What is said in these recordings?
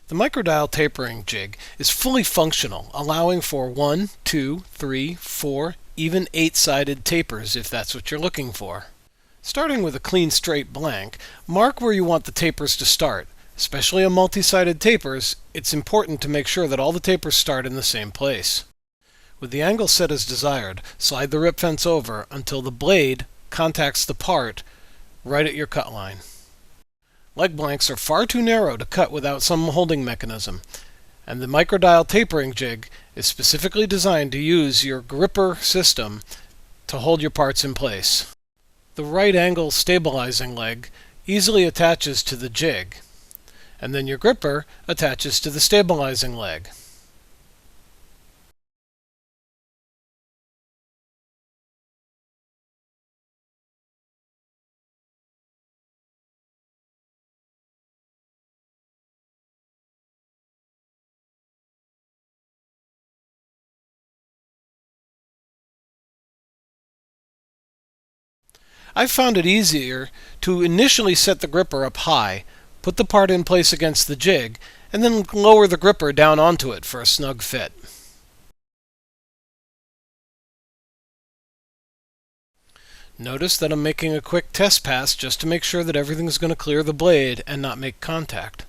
The MICRODIAL tapering jig is fully functional, allowing for 1, 2, 3, 4, even 8-sided tapers if that's what you're looking for. Starting with a clean straight blank, mark where you want the tapers to start. Especially on multi-sided tapers, it's important to make sure that all the tapers start in the same place. With the angle set as desired, slide the rip fence over until the blade contacts the part right at your cut line. Leg blanks are far too narrow to cut without some holding mechanism, and the MICRODIAL tapering jig is specifically designed to use your gripper system to hold your parts in place. The right angle stabilizing leg easily attaches to the jig, and then your gripper attaches to the stabilizing leg. I've found it easier to initially set the gripper up high, put the part in place against the jig, and then lower the gripper down onto it for a snug fit. Notice that I'm making a quick test pass just to make sure that everything's going to clear the blade and not make contact.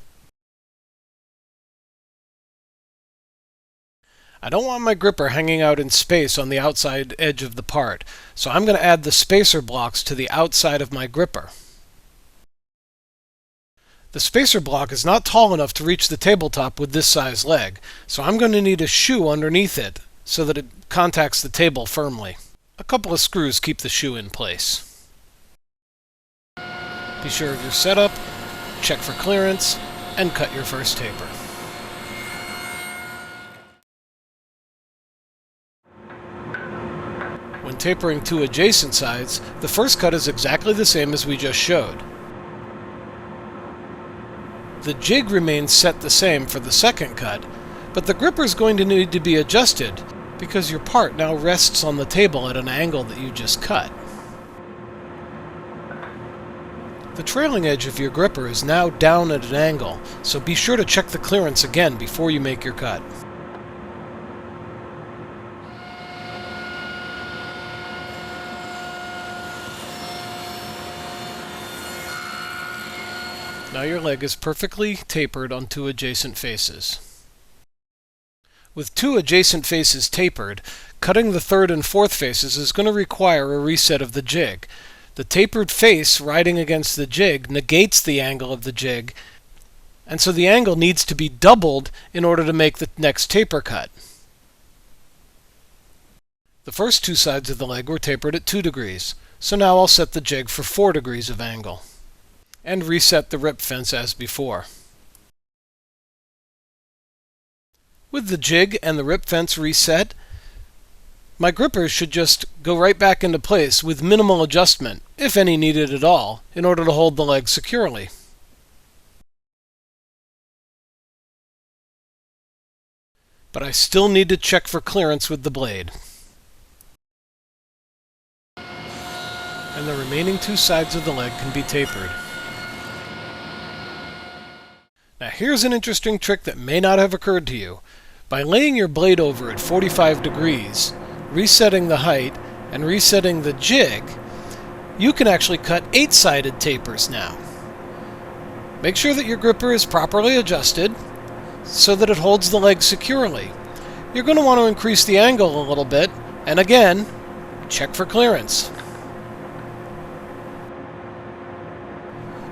I don't want my gripper hanging out in space on the outside edge of the part, so I'm going to add the spacer blocks to the outside of my gripper. The spacer block is not tall enough to reach the tabletop with this size leg, so I'm going to need a shoe underneath it so that it contacts the table firmly. A couple of screws keep the shoe in place. Be sure of your setup, check for clearance, and cut your first taper. When tapering two adjacent sides, the first cut is exactly the same as we just showed. The jig remains set the same for the second cut, but the gripper is going to need to be adjusted because your part now rests on the table at an angle that you just cut. The trailing edge of your gripper is now down at an angle, so be sure to check the clearance again before you make your cut. Now your leg is perfectly tapered on two adjacent faces. With two adjacent faces tapered, cutting the third and fourth faces is going to require a reset of the jig. The tapered face riding against the jig negates the angle of the jig, and so the angle needs to be doubled in order to make the next taper cut. The first two sides of the leg were tapered at 2 degrees, so now I'll set the jig for 4 degrees of angle, and reset the rip fence as before. With the jig and the rip fence reset, my grippers should just go right back into place with minimal adjustment, if any needed at all, in order to hold the leg securely. But I still need to check for clearance with the blade. And the remaining two sides of the leg can be tapered. Now here's an interesting trick that may not have occurred to you. By laying your blade over at 45 degrees, resetting the height, and resetting the jig, you can actually cut 8-sided tapers now. Make sure that your gripper is properly adjusted so that it holds the leg securely. You're going to want to increase the angle a little bit, and again, check for clearance.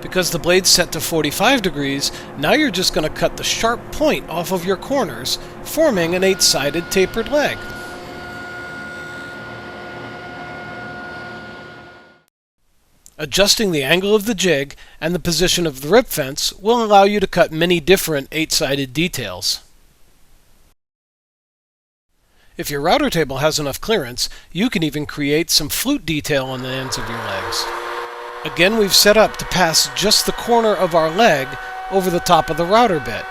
Because the blade's set to 45 degrees, now you're just going to cut the sharp point off of your corners, forming an 8-sided tapered leg. Adjusting the angle of the jig and the position of the rip fence will allow you to cut many different 8-sided details. If your router table has enough clearance, you can even create some flute detail on the ends of your legs. Again, we've set up to pass just the corner of our leg over the top of the router bit.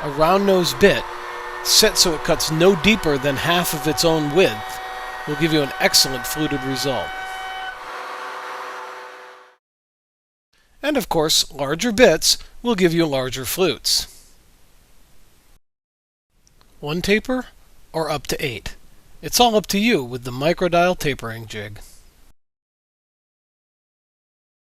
A round nose bit, set so it cuts no deeper than half of its own width, will give you an excellent fluted result. And of course, larger bits will give you larger flutes. 1 taper or up to 8. It's all up to you with the MICRODIAL tapering jig.